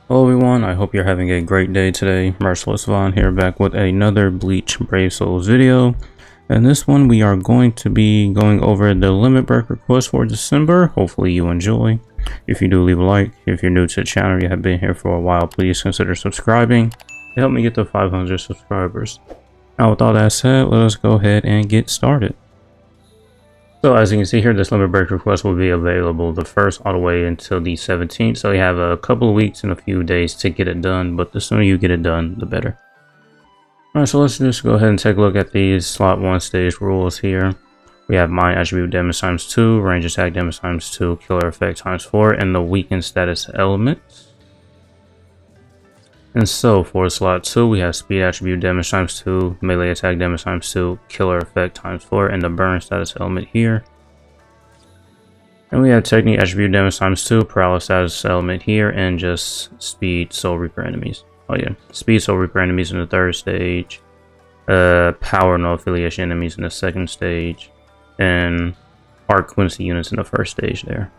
Hello everyone, I hope you're having a great day today. Merciless Vaughn here, back with another Bleach Brave Souls video. And this one we are going to be going over the limit break request for December. Hopefully you enjoy. If you do, leave a like. If you're new to the channel, you have been here for a while, please consider subscribing to help me get to 500 subscribers. Now with all that said, let us go ahead and get started. So as you can see here, this limit break request will be available the 1st all the way until the 17th. So you have a couple of weeks and a few days to get it done, but the sooner you get it done, the better. Alright, so let's just go ahead and take a look at these slot 1 stage rules here. We have Mind Attribute damage times 2, Range Attack damage times 2, Killer Effect times 4, and the Weakened status elements. And so for slot 2, we have Speed Attribute damage times 2, Melee Attack damage times 2, Killer Effect times 4, and the Burn status element here. And we have Technique Attribute damage times 2, Paralysis status element here, and just Speed Soul Reaper enemies. Oh yeah, Speed Soul Reaper enemies in the 3rd stage, Power No Affiliation enemies in the 2nd stage, and Heart Quincy units in the 1st stage there.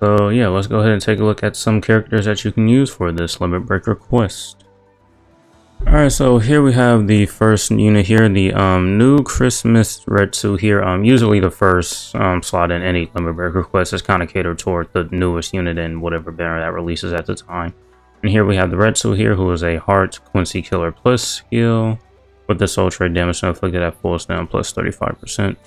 So yeah, let's go ahead and take a look at some characters that you can use for this limit break request. Alright, so here we have the first unit here, the new Christmas Red 2 here. Usually the first slot in any limit break request is kind of catered toward the newest unit in whatever banner that releases at the time. And here we have the Red 2 here, who is a Heart Quincy Killer Plus skill with the Soul Trade damage inflicted at full stun plus 35%.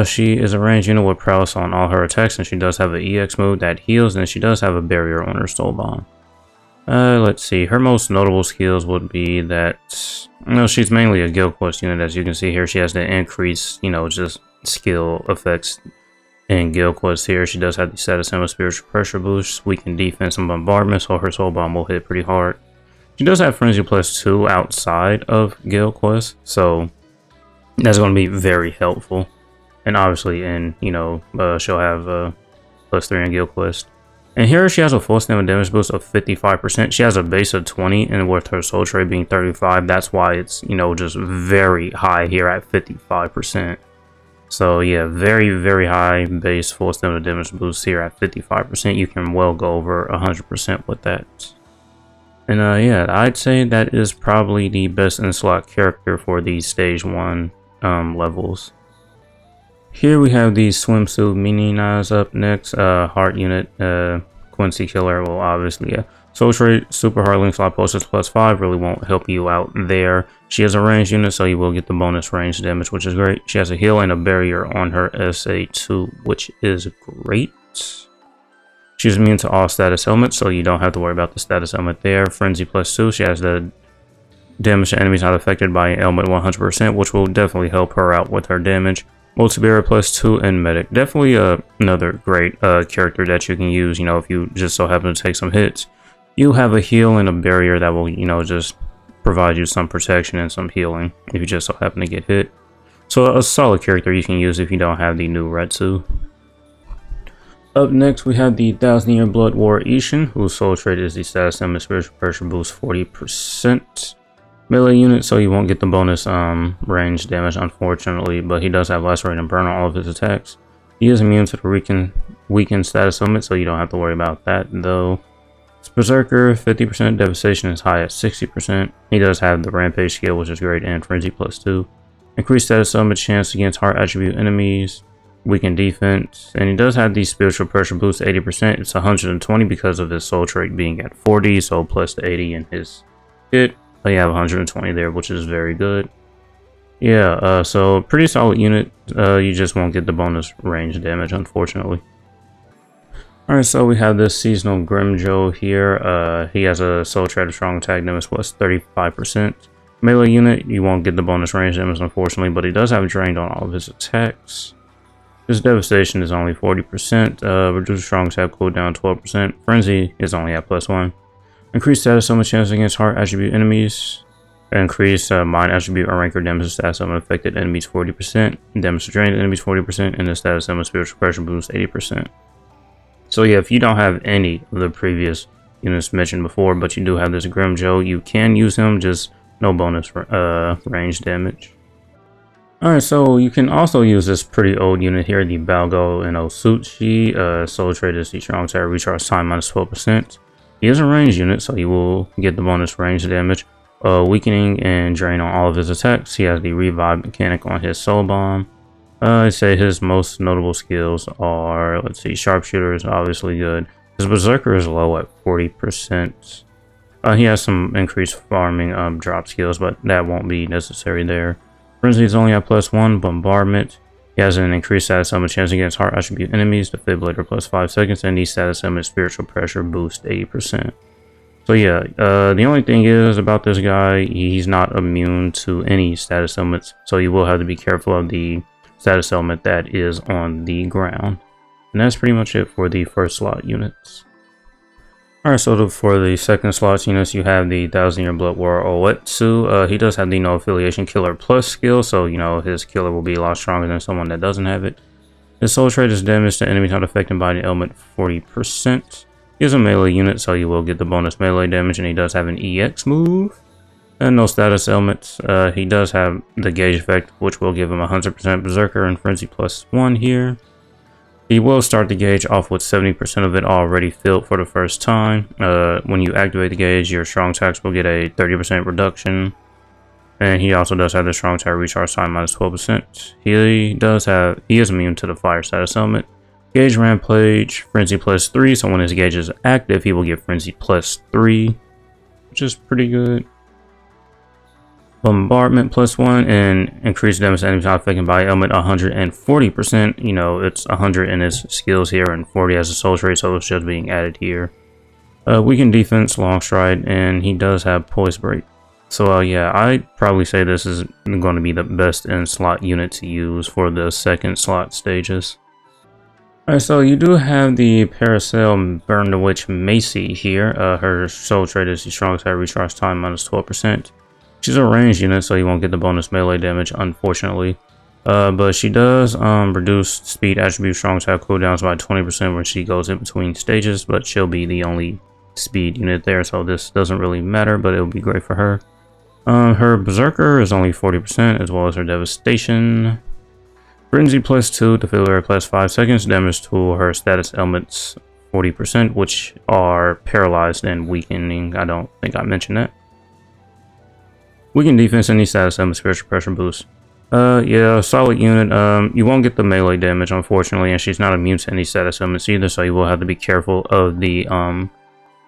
She is a ranged unit with prowess on all her attacks, and she does have an EX move that heals, and she does have a barrier on her soul bomb. Let's see, her most notable skills would be that, she's mainly a guild quest unit. As you can see here, she has the increase, just skill effects in guild quest here. She does have the status symbol spiritual pressure boost, weakened defense and bombardment, so her soul bomb will hit pretty hard. She does have frenzy plus 2 outside of guild quest, so that's going to be very helpful. And obviously, she'll have plus 3 in Guild Quest. And here she has a full stamina damage boost of 55%. She has a base of 20, and with her soul trade being 35, that's why it's, just very high here at 55%. So yeah, very, very high base full stamina damage boost here at 55%. You can well go over 100% with that. And yeah, I'd say that is probably the best in slot character for these stage 1 levels. Here we have the swimsuit Mininas up next. Heart unit, Quincy Killer will obviously, Soul Trade, Super Heart Link Slot Posters plus 5 really won't help you out there. She has a ranged unit, so you will get the bonus range damage, which is great. She has a heal and a barrier on her SA2, which is great. She's immune to all status elements, so you don't have to worry about the status element there. Frenzy plus 2, she has the damage to enemies not affected by an element 100%, which will definitely help her out with her damage. Multi-barrier plus 2 and medic. Definitely another great character that you can use, if you just so happen to take some hits. You have a heal and a barrier that will, just provide you some protection and some healing if you just so happen to get hit. So a solid character you can use if you don't have the new Red 2. Up next, we have the 1000-Year Blood War Ishin, whose soul trade is the status and spiritual pressure boost 40%. Melee unit, so you won't get the bonus range damage, unfortunately, but he does have lacerate and burn on all of his attacks. He is immune to the weakened status element, so you don't have to worry about that though. Berserker, 50% devastation is high at 60%. He does have the rampage skill, which is great, and frenzy plus 2. Increased status element chance against heart attribute enemies, weakened defense, and he does have the spiritual pressure boost 80%. It's 120 because of his soul trait being at 40, so plus the 80 in his hit. You have 120 there, which is very good. Yeah, so pretty solid unit. You just won't get the bonus range damage, unfortunately. Alright, so we have this seasonal Grimjo here. He has a soul trade of strong attack damage plus 35%. Melee unit, you won't get the bonus range damage, unfortunately, but he does have drained on all of his attacks. His devastation is only 40%. Reduced strong attack cooldown 12%. Frenzy is only at plus 1. Increased status summon chance against heart attribute enemies. Increased mind attribute or ranker damage status summon affected enemies 40%. Damage to drained enemies 40%. And the status summon spiritual pressure boost 80%. So yeah, if you don't have any of the previous units mentioned before, but you do have this Grimjo, you can use him, just no bonus range damage. Alright, so you can also use this pretty old unit here, the Balgo and Osuchi. Soul Trade is the strong attack recharge time minus 12%. He is a range unit, so he will get the bonus range damage, weakening and drain on all of his attacks. He has the revive mechanic on his soul bomb. I'd say his most notable skills are, let's see, sharpshooter is obviously good. His berserker is low at 40%. He has some increased farming drop skills, but that won't be necessary there. Frenzy is only at +1, bombardment. He has an increased status element chance against heart attribute enemies, defibrillator +5 seconds, and the status element spiritual pressure boost 80%. So yeah, the only thing is about this guy, he's not immune to any status elements, so you will have to be careful of the status element that is on the ground. And that's pretty much it for the first slot units. Alright, so for the second slot units, you have the 1000-Year Blood War Oetsu. He does have the No Affiliation Killer Plus skill, so you know his killer will be a lot stronger than someone that doesn't have it. His soul trade is damage to enemies not affected by the element 40%. He is a melee unit, so you will get the bonus melee damage, and he does have an EX move. And no status elements. He does have the gauge effect, which will give him 100% Berserker and Frenzy +1 here. He will start the gauge off with 70% of it already filled for the first time. When you activate the gauge, your strong attacks will get a 30% reduction. And he also does have the strong attack recharge time minus 12%. He is immune to the fire status element. Gauge Rampage, Frenzy +3, so when his gauge is active, he will get Frenzy +3, which is pretty good. Bombardment +1 and increased damage to enemies not affected by element 140%. You know, it's 100 in his skills here and 40 as a soul trade, so it's just being added here. Weakened defense, long stride, and he does have poise break. So yeah, I'd probably say this is going to be the best in slot unit to use for the second slot stages. Alright, so you do have the Parasail Burn the Witch Macy here. Her soul trade is the strongest attack recharge time minus 12%. She's a ranged unit, so you won't get the bonus melee damage, unfortunately. But she does reduce speed attribute strong attack cooldowns by 20% when she goes in between stages, but she'll be the only speed unit there, so this doesn't really matter, but it'll be great for her. Her Berserker is only 40%, as well as her Devastation. Frenzy +2, defibrillator +5 seconds, damage to her status elements 40%, which are paralyzed and weakening. I don't think I mentioned that. Weakened defense, any status element, spiritual pressure boost. Yeah, solid unit. You won't get the melee damage, unfortunately, and she's not immune to any status elements either, so you will have to be careful of the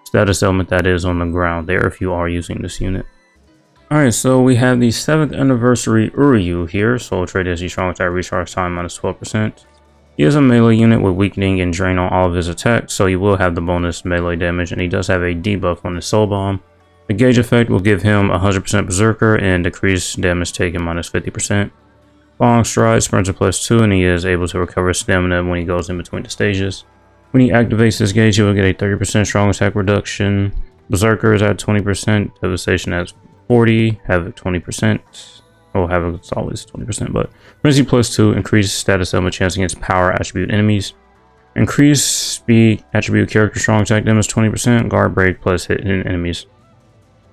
status element that is on the ground there if you are using this unit. Alright, so we have the 7th anniversary Uryu here. Soul trade is the strong attack recharge time minus 12%. He is a melee unit with weakening and drain on all of his attacks, so you will have the bonus melee damage, and he does have a debuff on his soul bomb. The gauge effect will give him 100% Berserker and decrease damage taken minus 50%. Long stride, sprinter +2, and he is able to recover stamina when he goes in between the stages. When he activates this gauge, he will get a 30% strong attack reduction. Berserker is at 20%, Devastation at 40%, Havoc 20%. Oh, Havoc is always 20%, but Frenzy +2, increased status element chance against power attribute enemies. Increased speed attribute character strong attack damage 20%, guard break plus hit enemies.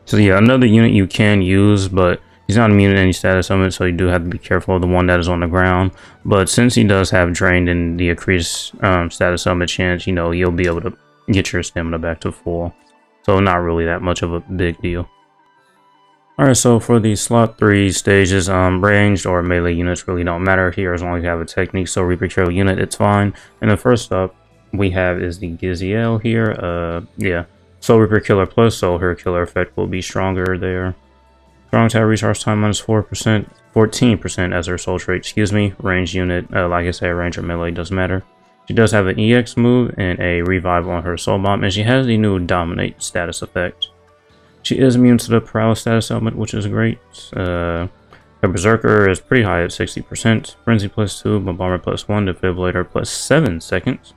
So yeah, another unit you can use, but he's not immune to any status element, so you do have to be careful of the one that is on the ground. But since he does have drained and the increased status element chance, you know, you'll be able to get your stamina back to full. So not really that much of a big deal. Alright, so for the slot 3 stages, ranged or melee units really don't matter here as long as you have a technique. So Reaper Kill unit, it's fine. And the first up we have is the Giziel here. Yeah. Soul Reaper Killer Plus, so her killer effect will be stronger there. Strong attack recharge time minus 4%, 14% as her soul trait, excuse me. Range unit, like I said, range or melee doesn't matter. She does have an EX move and a revive on her soul bomb, and she has the new Dominate status effect. She is immune to the paralysis status element, which is great. Her Berserker is pretty high at 60%. Frenzy +2, Bombardment +1, Defibrillator +7 seconds.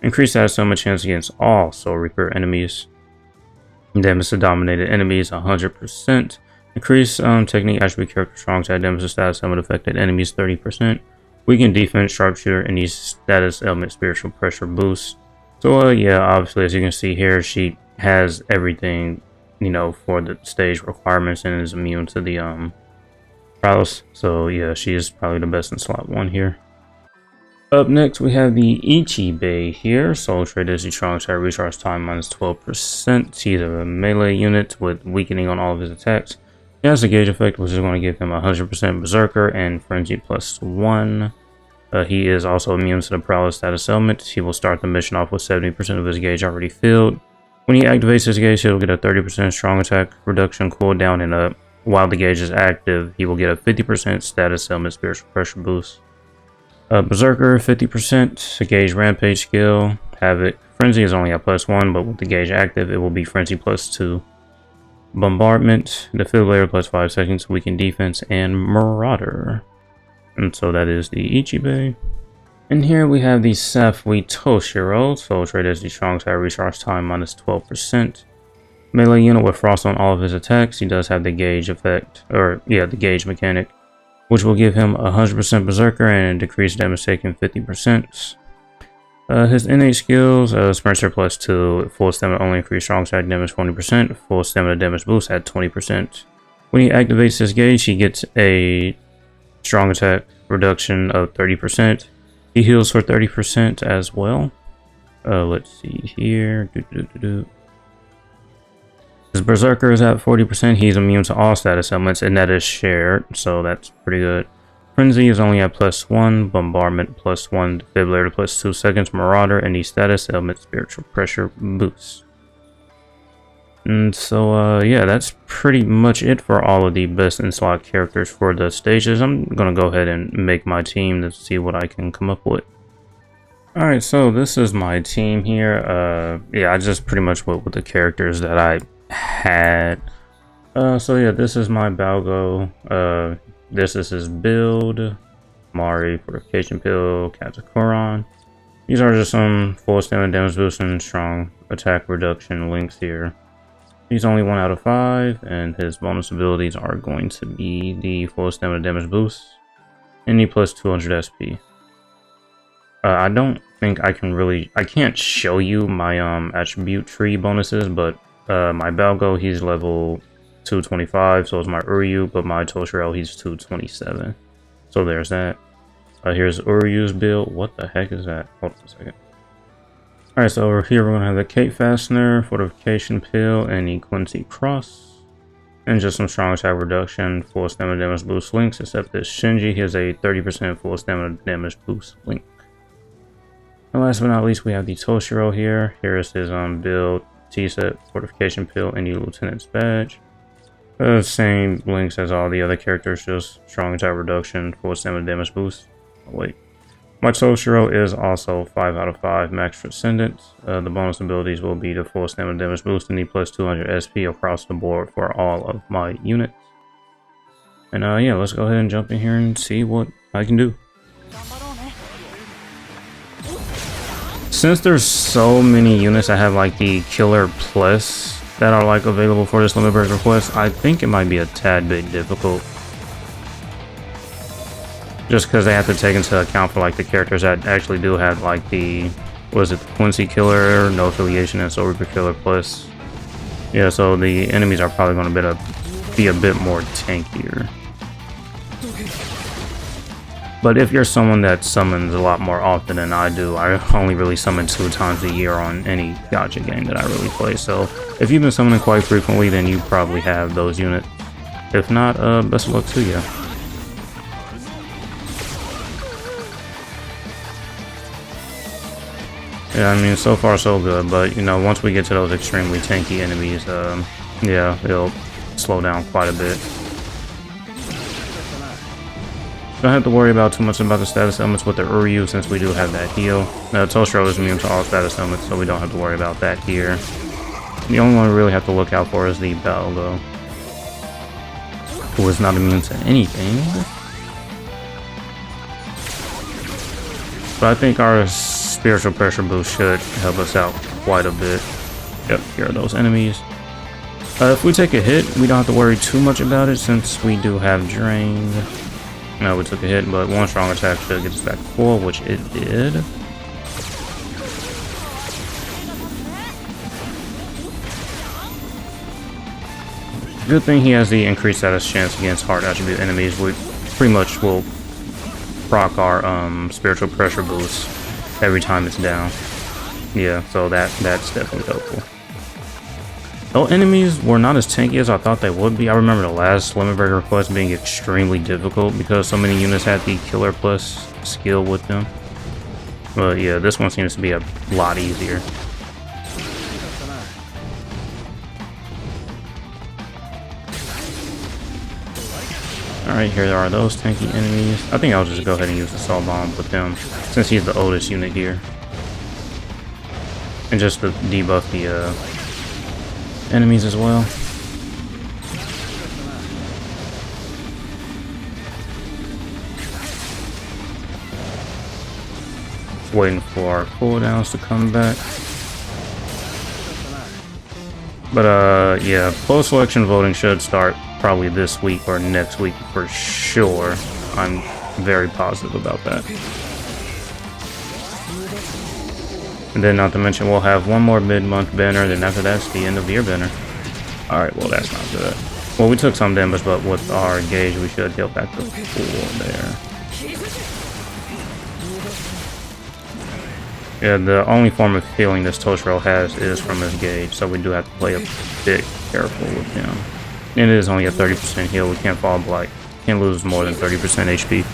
Increased status element chance against all Soul Reaper enemies. Damage to dominated enemies 100%. Increase technique attribute character strong attack damage to status element affected enemies 30%. Weaken defense sharpshooter and these status element spiritual pressure boost. So yeah, obviously as you can see here, she has everything, you know, for the stage requirements and is immune to the prowess. So yeah, she is probably the best in slot 1 here. Up next, we have the Ichibei here. Soul Trade is the strong attack recharge time minus 12%. He's a melee unit with weakening on all of his attacks. He has a gauge effect, which is going to give him 100% Berserker and Frenzy +1. He is also immune to the Prowess status element. He will start the mission off with 70% of his gauge already filled. When he activates his gauge, he'll get a 30% strong attack reduction cooldown, and while the gauge is active, he will get a 50% status element spiritual pressure boost. Berserker 50%, a gauge rampage skill, Havoc. Frenzy is only at +1, but with the gauge active, it will be Frenzy +2. Bombardment, Defibrillator +5 seconds, weaken defense, and Marauder. And so that is the Ichibei. And here we have the Safui Toshiro. Soul Trade is the strong attack recharge time minus 12%. Melee unit with frost on all of his attacks. He does have the gauge effect, or yeah, the gauge mechanic, which will give him 100% Berserker and decrease damage taken 50%. His innate skills, Sprinter +2, full stamina only increase strong attack damage 20%, full stamina damage boost at 20%. When he activates his gauge, he gets a strong attack reduction of 30%. He heals for 30% as well. Let's see here. His Berserker is at 40%. He's immune to all status elements, and that is shared, so that's pretty good. Frenzy is only at +1, Bombardment +1, Defibrillator +2 seconds, Marauder, and the status element spiritual pressure boost. And so, yeah, that's pretty much it for all of the best in slot characters for the stages. I'm gonna go ahead and make my team to see what I can come up with. Alright, so this is my team here. Yeah, I just pretty much went with the characters that I had. So yeah, this is my Balgo. This is his build. Mari, Fortification Pill, Katakouron. These are just some full stamina damage boost and strong attack reduction links here. He's only 1 out of 5, and his bonus abilities are going to be the full stamina damage boost and the plus 200 SP. I don't think I can't show you my attribute tree bonuses, but my Balgo, he's level 225, so is my Uryu, but my Toshiro, he's 227. So there's that. Here's Uryu's build. What the heck is that? Hold on a second. Alright, so over here we're going to have the Cape Fastener, Fortification Pill, and the Quincy Cross. And just some strong attack reduction, full stamina damage boost links, except this Shinji, he has a 30% full stamina damage boost link. And last but not least, we have the Toshiro here. Here is his build, T-set, Fortification Pill, and the Lieutenant's Badge. Same links as all the other characters, just strong attack reduction, full stamina damage boost. Oh, wait. My Toshiro is also 5 out of 5 max Transcendent. The bonus abilities will be the full stamina damage boost and the plus 200 SP across the board for all of my units. And yeah, let's go ahead and jump in here and see what I can do. Since there's so many units that have like the Killer Plus that are like available for this limit break request, I think it might be a tad bit difficult. Just because they have to take into account for like the characters that actually do have like the, was it the Quincy Killer, no affiliation, and Soul Reaper Killer Plus. Yeah, so the enemies are probably going to be a bit more tankier. But if you're someone that summons a lot more often than I do, I only really summon 2 times a year on any gacha game that I really play. So if you've been summoning quite frequently, then you probably have those units. If not, best of luck to you. Yeah, I mean, so far so good, but you know, once we get to those extremely tanky enemies, yeah, it'll slow down quite a bit. Don't have to worry about too much about the status elements with the Uryu, since we do have that heal. Toshiro is immune to all status elements, so we don't have to worry about that here. The only one we really have to look out for is the Balgo, who is not immune to anything. But I think our spiritual pressure boost should help us out quite a bit. Yep, here are those enemies. If we take a hit, we don't have to worry too much about it, since we do have Drain. No, we took a hit, but one strong attack should get us back to full, which it did. Good thing he has the increased status chance against hard attribute enemies, which pretty much will proc our spiritual pressure boost every time it's down. Yeah, so that's definitely helpful. Though enemies were not as tanky as I thought they would be. I remember the last Limit Breaker quest being extremely difficult because so many units had the Killer Plus skill with them. But yeah, this one seems to be a lot easier. Alright, here are those tanky enemies. I think I'll just go ahead and use the Assault Bomb with them, since he's the oldest unit here. And just to debuff the enemies as well. Just waiting for our cooldowns to come back. But yeah, post selection voting should start probably this week or next week for sure. I'm very positive about that. And then not to mention we'll have one more mid-month banner, then after that's the end of the year banner. Alright, well that's not good. Well, we took some damage, but with our gauge we should heal back to full there. Yeah, the only form of healing this Toshiro has is from his gauge, so we do have to play a bit careful with him. And it is only a 30% heal, we can't fall blight. Can't lose more than 30% HP.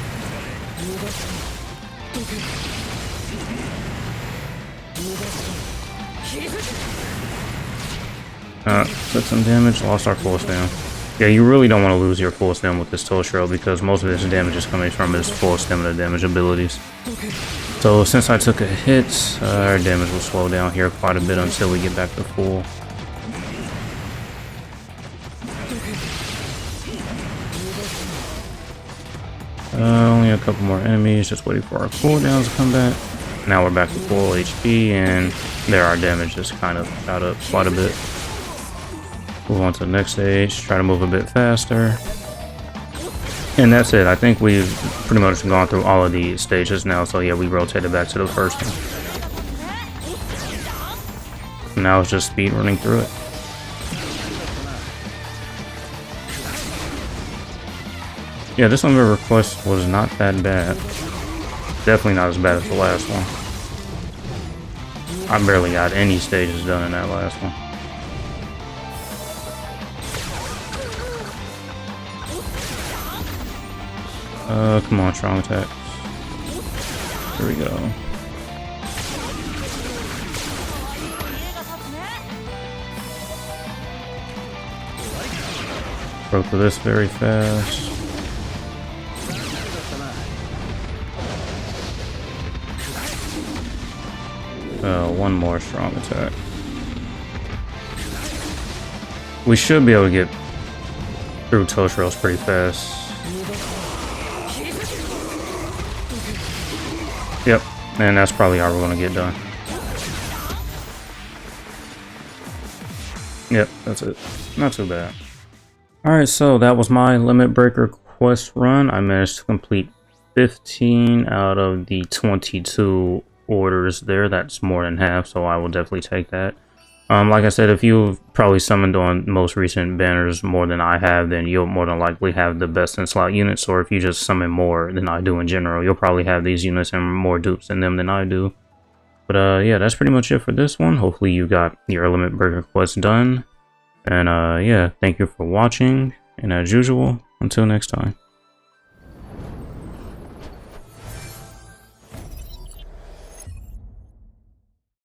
Took some damage, lost our full stem. Yeah, you really don't want to lose your full stem with this Toshiro because most of his damage is coming from his full stamina damage abilities. So since I took a hit, our damage will slow down here quite a bit until we get back to full. Only a couple more enemies, just waiting for our cooldowns to come back. Now we're back to full HP, and there our damage just kind of got up quite a bit. Move on to the next stage, try to move a bit faster. And that's it. I think we've pretty much gone through all of these stages now, so yeah, we rotated back to the first one. Now it's just speed running through it. Yeah, this number request was not that bad. Definitely not as bad as the last one. I barely got any stages done in that last one. Come on, strong attacks. Here we go. Broke through this very fast. One more strong attack. We should be able to get through Toshiro's pretty fast. Yep, and that's probably how we're going to get done. Yep, that's it. Not too bad. Alright, so that was my Limit Breaker quest run. I managed to complete 15 out of the 22 orders there. That's more than half, so I will definitely take that. Like I said, if you've probably summoned on most recent banners more than I have, then you'll more than likely have the best in slot units, or if you just summon more than I do in general, you'll probably have these units and more dupes in them than I do. But yeah, that's pretty much it for this one. Hopefully you got your Limit Breaker quest done. And yeah, thank you for watching, and as usual, until next time.